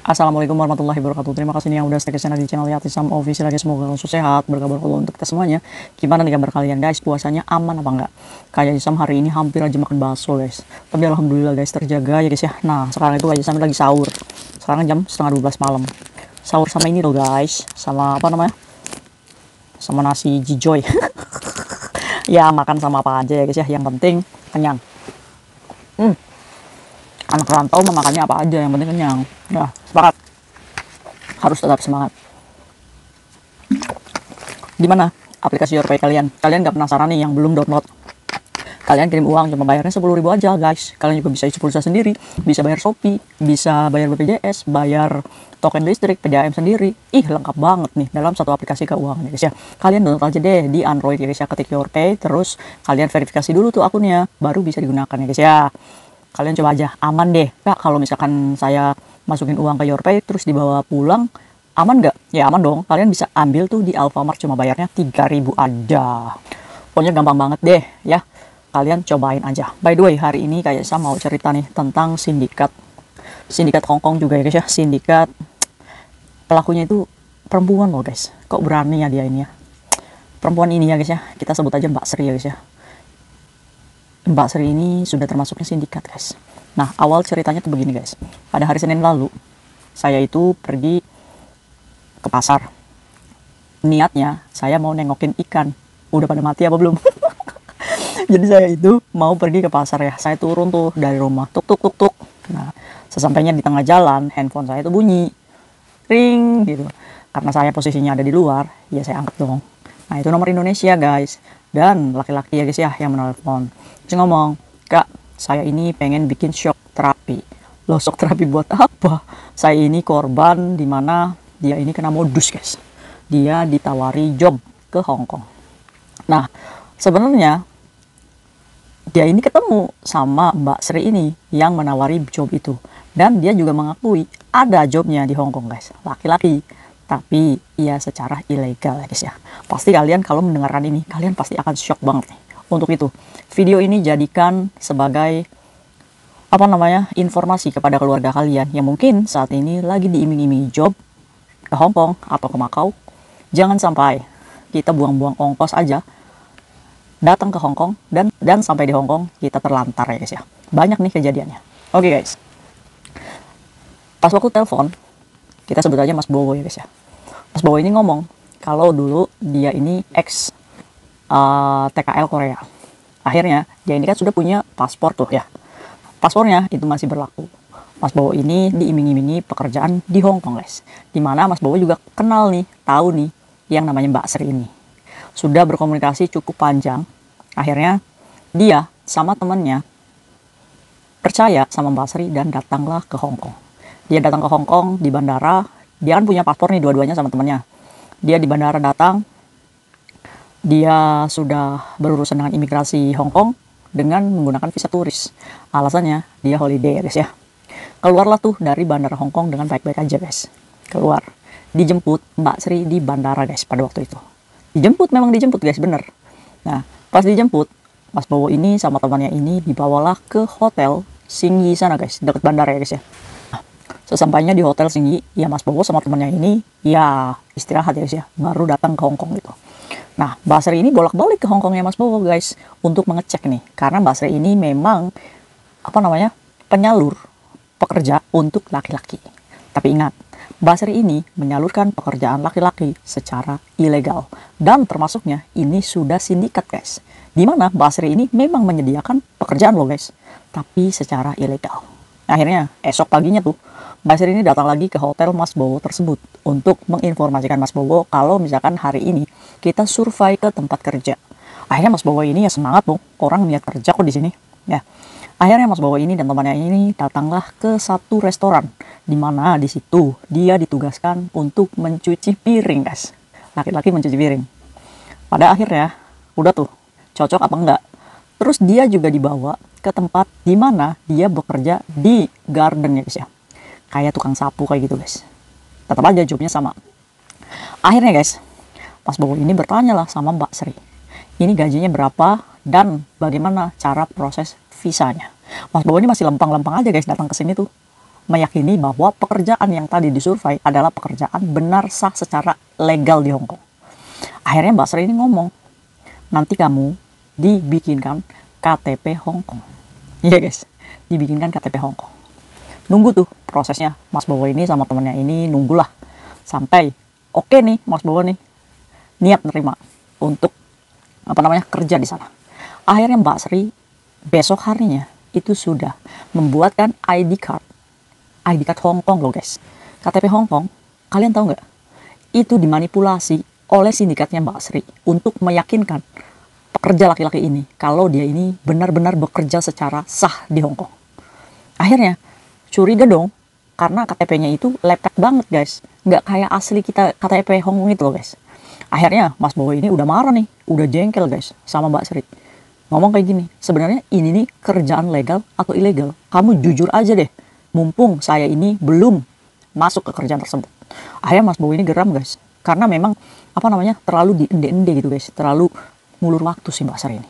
Assalamualaikum warahmatullahi wabarakatuh. Terima kasih nih yang udah stay ke sana di channel Yatisam Official lagi. Semoga kalian sehat, berkabar kalau untuk kita semuanya. Gimana nih kabar kalian guys? Puasanya aman apa enggak? Kayak Yatisam hari ini hampir aja makan bakso guys. Tapi alhamdulillah guys terjaga ya guys ya. Nah sekarang itu Yatisam lagi sahur. Sekarang jam setengah 12 malam. Sahur sama ini loh guys. Sama apa namanya? Sama nasi jijoy. Ya makan sama apa aja ya guys ya. Yang penting kenyang. Anak rantau memakannya apa aja, yang penting kenyang. Ya, sepakat. Harus tetap semangat. Gimana aplikasi YourPay kalian? Kalian gak penasaran nih yang belum download? Kalian kirim uang cuma bayarnya 10.000 aja guys. Kalian juga bisa isi pulsa sendiri, bisa bayar Shopee, bisa bayar BPJS, bayar token listrik, PDAM sendiri. Ih, lengkap banget nih dalam satu aplikasi keuangan ya guys ya. Kalian download aja deh di Android ya guys ya, ketik YourPay, terus kalian verifikasi dulu tuh akunnya, baru bisa digunakan ya guys ya. Kalian coba aja, aman deh. Kak, kalau misalkan saya masukin uang ke YourPay terus dibawa pulang, aman nggak? Ya aman dong. Kalian bisa ambil tuh di Alfamart, cuma bayarnya 3.000 aja. Pokoknya gampang banget deh ya. Kalian cobain aja. By the way, hari ini kayak saya mau cerita nih tentang sindikat. Sindikat Hongkong juga ya guys ya. Sindikat pelakunya itu perempuan loh guys. Kok berani ya dia ini ya. Perempuan ini ya guys ya. Kita sebut aja Mbak Sri ya guys ya. Mbak Sri ini sudah termasuknya sindikat guys. Nah awal ceritanya tuh begini guys. Pada hari Senin lalu saya itu pergi ke pasar. Niatnya saya mau nengokin ikan. Udah pada mati apa belum? Jadi saya itu mau pergi ke pasar ya. Saya turun tuh dari rumah, tuk tuk tuk tuk. Nah sesampainya di tengah jalan handphone saya itu bunyi, ring gitu. Karena saya posisinya ada di luar, ya saya angkat dong. Nah itu nomor Indonesia guys. Dan laki-laki ya guys ya yang menelpon. Terus ngomong, Kak, saya ini pengen bikin shock terapi. Loh, shock terapi buat apa? Saya ini korban dimana dia ini kena modus guys. Dia ditawari job ke Hongkong. Nah, sebenarnya dia ini ketemu sama Mbak Sri ini yang menawari job itu. Dan dia juga mengakui ada jobnya di Hongkong guys. Laki-laki. Tapi ya secara ilegal ya guys ya. Pasti kalian kalau mendengarkan ini, kalian pasti akan shock banget nih. Untuk itu, video ini jadikan sebagai informasi kepada keluarga kalian yang mungkin saat ini lagi diiming-imingi job ke Hongkong atau ke Macau. Jangan sampai kita buang-buang ongkos aja datang ke Hongkong dan sampai di Hongkong kita terlantar ya guys ya. Banyak nih kejadiannya. Oke guys. Pas waktu telepon, kita sebut aja Mas Bowo ya guys ya. Mas Bowo ini ngomong kalau dulu dia ini ex TKL Korea. Akhirnya dia ini kan sudah punya paspor tuh ya. Paspornya itu masih berlaku. Mas Bowo ini diiming-imingi pekerjaan di Hongkong guys. Dimana Mas Bowo juga kenal nih, tahu nih yang namanya Mbak Sri ini. Sudah berkomunikasi cukup panjang. Akhirnya dia sama temannya percaya sama Mbak Sri dan datanglah ke Hongkong. Dia datang ke Hongkong di bandara. Dia kan punya paspor nih dua-duanya sama temannya. Dia di bandara datang. Dia sudah berurusan dengan imigrasi Hongkong dengan menggunakan visa turis. Alasannya dia holiday guys ya. Keluarlah tuh dari bandara Hongkong dengan baik-baik aja guys. Keluar. Dijemput Mbak Sri di bandara guys pada waktu itu. Memang dijemput guys, bener. Nah pas dijemput, Mas Bowo ini sama temannya ini dibawalah ke hotel Singyi sana guys, dekat bandara ya guys ya. Nah, sesampainya di hotel Singyi, ya Mas Bowo sama temannya ini ya istirahat ya guys ya, baru datang ke Hongkong gitu. Nah, Mbak Sri ini bolak-balik ke Hongkongnya Mas Bowo guys untuk mengecek nih, karena Mbak Sri ini memang penyalur pekerja untuk laki-laki. Tapi ingat, Mbak Sri ini menyalurkan pekerjaan laki-laki secara ilegal dan termasuknya ini sudah sindikat guys. Dimana Mbak Sri ini memang menyediakan pekerjaan loh guys, tapi secara ilegal. Akhirnya esok paginya tuh Mbak Sri ini datang lagi ke hotel Mas Bowo tersebut untuk menginformasikan Mas Bowo kalau misalkan hari ini kita survei ke tempat kerja. Akhirnya Mas Bowo ini ya semangat dong, orang niat kerja kok di sini. Ya, akhirnya Mas Bowo ini dan temannya ini datanglah ke satu restoran, di mana di situ dia ditugaskan untuk mencuci piring guys. Laki-laki mencuci piring. Pada akhirnya udah tuh cocok apa enggak. Terus dia juga dibawa ke tempat di mana dia bekerja di garden ya guys ya. Kayak tukang sapu kayak gitu guys. Tetap aja jobnya sama. Akhirnya guys, Mas Bowo ini bertanya lah sama Mbak Sri. Ini gajinya berapa dan bagaimana cara proses visanya. Mas Bowo ini masih lempang-lempang aja guys datang ke sini tuh. meyakini bahwa pekerjaan yang tadi disurvei adalah pekerjaan benar sah secara legal di Hong Kong. Akhirnya Mbak Sri ini ngomong, nanti kamu dibikinkan KTP Hong Kong. Iya guys, dibikinkan KTP Hong Kong. Nunggu tuh prosesnya, Mas Bowo ini sama temennya ini nunggulah sampai oke nih Mas Bowo nih niat nerima untuk kerja di sana. Akhirnya Mbak Sri besok harinya itu sudah membuatkan ID card Hong Kong loh guys. KTP Hong Kong, kalian tahu nggak? Itu dimanipulasi oleh sindikatnya Mbak Sri untuk meyakinkan pekerja laki-laki ini kalau dia ini benar-benar bekerja secara sah di Hong Kong. Akhirnya curiga dong, karena KTP-nya itu lepek banget guys, nggak kayak asli kita KTP Hong Kong itu loh guys. Akhirnya Mas Bowo ini udah marah nih, udah jengkel guys sama Mbak Sri. Ngomong kayak gini, sebenarnya ini nih kerjaan legal atau ilegal? Kamu jujur aja deh, mumpung saya ini belum masuk ke kerjaan tersebut. Akhirnya Mas Bowo ini geram guys, karena memang terlalu diende-ende gitu guys, terlalu ngulur waktu sih Mbak Sri ini.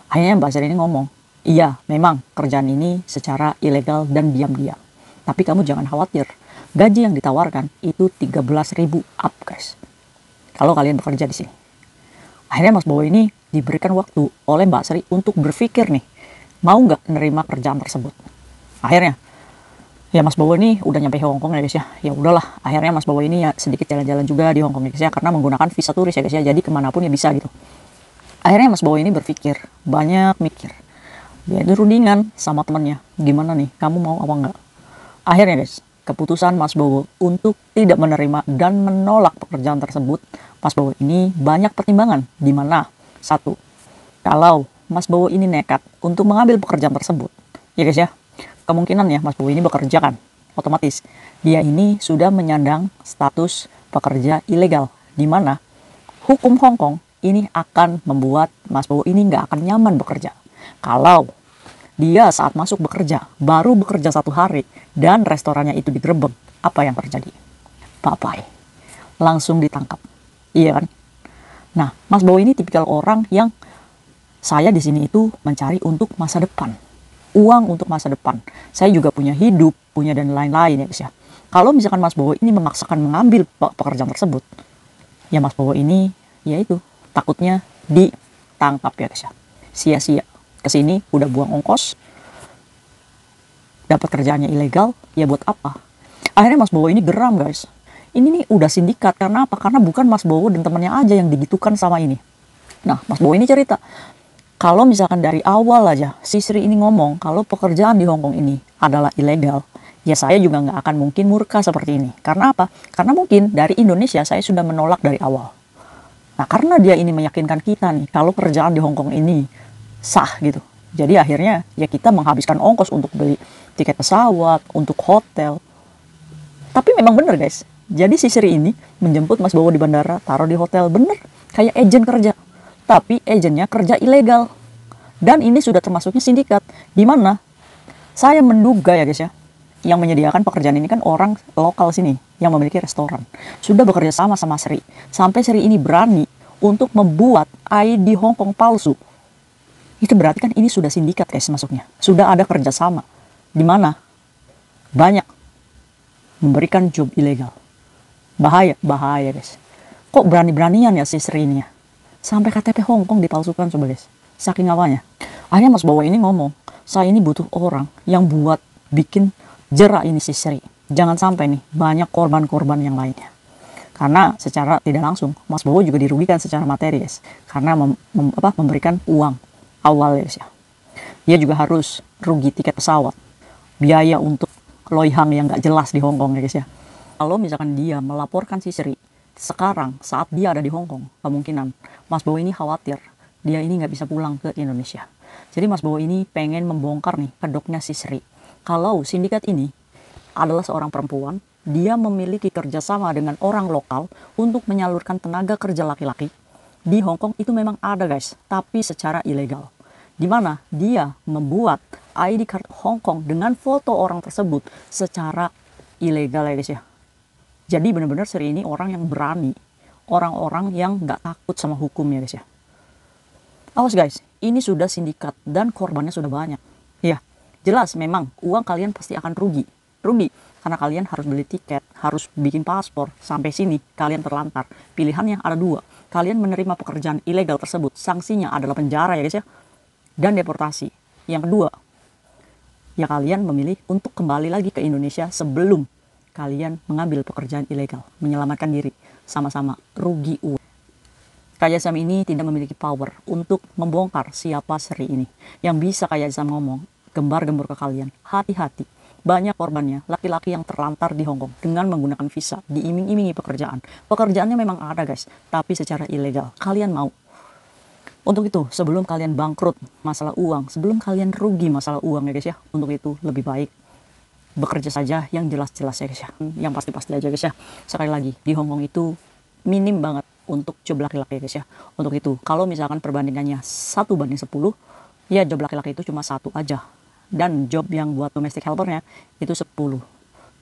Akhirnya Mbak Sri ini ngomong, iya memang kerjaan ini secara ilegal dan diam-diam, tapi kamu jangan khawatir, gaji yang ditawarkan itu 13.000 up guys kalau kalian bekerja di sini. Akhirnya Mas Bowo ini diberikan waktu oleh Mbak Sri untuk berpikir nih, mau nggak nerima kerjaan tersebut. Akhirnya ya Mas Bowo ini udah nyampe Hong Kong ya guys ya. Ya udahlah, akhirnya Mas Bowo ini ya sedikit jalan-jalan juga di Hong Kong ya guys ya, karena menggunakan visa turis ya guys ya, jadi kemanapun ya bisa gitu. Akhirnya Mas Bowo ini berpikir, banyak mikir. Dia itu rundingan sama temannya, gimana nih, kamu mau apa enggak? Akhirnya guys, keputusan Mas Bowo untuk tidak menerima dan menolak pekerjaan tersebut, Mas Bowo ini banyak pertimbangan, di mana satu, kalau Mas Bowo ini nekat untuk mengambil pekerjaan tersebut, ya guys ya, kemungkinan ya Mas Bowo ini bekerja kan, otomatis dia ini sudah menyandang status pekerja ilegal, di mana hukum Hong Kong ini akan membuat Mas Bowo ini nggak akan nyaman bekerja. Kalau dia saat masuk bekerja, baru bekerja 1 hari, dan restorannya itu digerebek, apa yang terjadi? Bye-bye. Langsung ditangkap. Iya kan? Nah, Mas Bowo ini tipikal orang yang saya di sini itu mencari untuk masa depan. Uang untuk masa depan. Saya juga punya hidup, punya dan lain-lain ya guys ya. Kalau misalkan Mas Bowo ini memaksakan mengambil pekerjaan tersebut, ya Mas Bowo ini, ya itu, takutnya ditangkap ya guys ya. Sia-sia. Kesini udah buang ongkos, dapat kerjaannya ilegal, ya buat apa? Akhirnya Mas Bowo ini geram guys. Ini nih udah sindikat, karena apa? Karena bukan Mas Bowo dan temannya aja yang digitukan sama ini. Nah, Mas Bowo ini cerita, kalau misalkan dari awal aja si Sri ini ngomong kalau pekerjaan di Hong Kong ini adalah ilegal, ya saya juga nggak akan mungkin murka seperti ini. Karena apa? Karena mungkin dari Indonesia saya sudah menolak dari awal. Nah, karena dia ini meyakinkan kita nih kalau kerjaan di Hong Kong ini sah gitu. Jadi akhirnya ya kita menghabiskan ongkos untuk beli tiket pesawat, untuk hotel. Tapi memang bener guys. Jadi si Sri ini menjemput Mas Bowo di bandara, taruh di hotel, bener kayak agen kerja. Tapi agennya kerja ilegal. Dan ini sudah termasuknya sindikat. Di mana saya menduga ya guys ya, yang menyediakan pekerjaan ini kan orang lokal sini yang memiliki restoran. Sudah bekerja sama sama Sri. Sampai Sri ini berani untuk membuat ID Hong Kong palsu. Itu berarti kan ini sudah sindikat guys masuknya. Sudah ada kerjasama. Di mana banyak memberikan job ilegal. Bahaya guys. Kok berani-beranian ya si Sri ini ya? Sampai KTP Hong Kong dipalsukan coba guys. Saking awalnya. Akhirnya Mas Bowo ini ngomong, saya ini butuh orang yang buat bikin jerak ini si Sri. Jangan sampai nih banyak korban-korban yang lainnya. Karena secara tidak langsung Mas Bowo juga dirugikan secara materi guys. Karena memberikan uang awal guys ya. Dia juga harus rugi tiket pesawat. Biaya untuk loihang yang gak jelas di Hong Kong ya guys ya. Kalau misalkan dia melaporkan si Sri sekarang saat dia ada di Hong Kong, kemungkinan Mas Bowo ini khawatir dia ini nggak bisa pulang ke Indonesia. Jadi Mas Bowo ini pengen membongkar nih kedoknya si Sri. Kalau sindikat ini adalah seorang perempuan, dia memiliki kerjasama dengan orang lokal untuk menyalurkan tenaga kerja laki-laki di Hong Kong, itu memang ada guys, tapi secara ilegal. Di mana dia membuat ID card Hong Kong dengan foto orang tersebut secara ilegal ya guys ya. Jadi benar-benar Sri ini orang yang berani, orang-orang yang nggak takut sama hukum ya guys ya. Awas guys, ini sudah sindikat dan korbannya sudah banyak. Ya, jelas memang uang kalian pasti akan rugi. rugi. Karena kalian harus beli tiket, harus bikin paspor, sampai sini kalian terlantar. Pilihannya ada dua, kalian menerima pekerjaan ilegal tersebut, sanksinya adalah penjara ya guys ya, dan deportasi. Yang kedua, ya kalian memilih untuk kembali lagi ke Indonesia sebelum kalian mengambil pekerjaan ilegal, menyelamatkan diri, sama-sama rugi uang. Raja Sam ini tidak memiliki power untuk membongkar siapa Sri ini. Yang bisa Raja Sam ngomong, gembar-gembor ke kalian, hati-hati. Banyak korbannya, laki-laki yang terlantar di Hong Kong dengan menggunakan visa, diiming-imingi pekerjaan. Pekerjaannya memang ada guys, tapi secara ilegal. Kalian mau? Untuk itu, sebelum kalian bangkrut masalah uang, sebelum kalian rugi masalah uang ya guys ya, untuk itu lebih baik bekerja saja yang jelas-jelas ya guys ya, yang pasti-pasti aja guys ya. Sekali lagi, di Hong Kong itu minim banget untuk job laki-laki ya guys ya. Untuk itu, kalau misalkan perbandingannya 1:10, ya job laki-laki itu cuma 1 aja. Dan job yang buat domestic helpernya itu 10.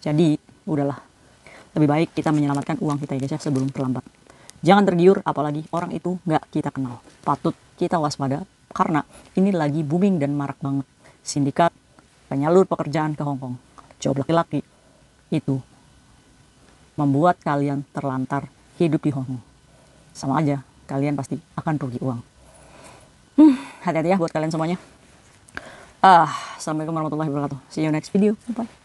Jadi, udahlah. Lebih baik kita menyelamatkan uang kita ya guys ya sebelum terlambat. Jangan tergiur, apalagi orang itu nggak kita kenal. Patut kita waspada, karena ini lagi booming dan marak banget. Sindikat penyalur pekerjaan ke Hong Kong, job laki-laki, itu membuat kalian terlantar hidup di Hong Kong. Sama aja, kalian pasti akan rugi uang. Hati-hati ya buat kalian semuanya. Assalamualaikum warahmatullahi wabarakatuh. See you next video. Bye.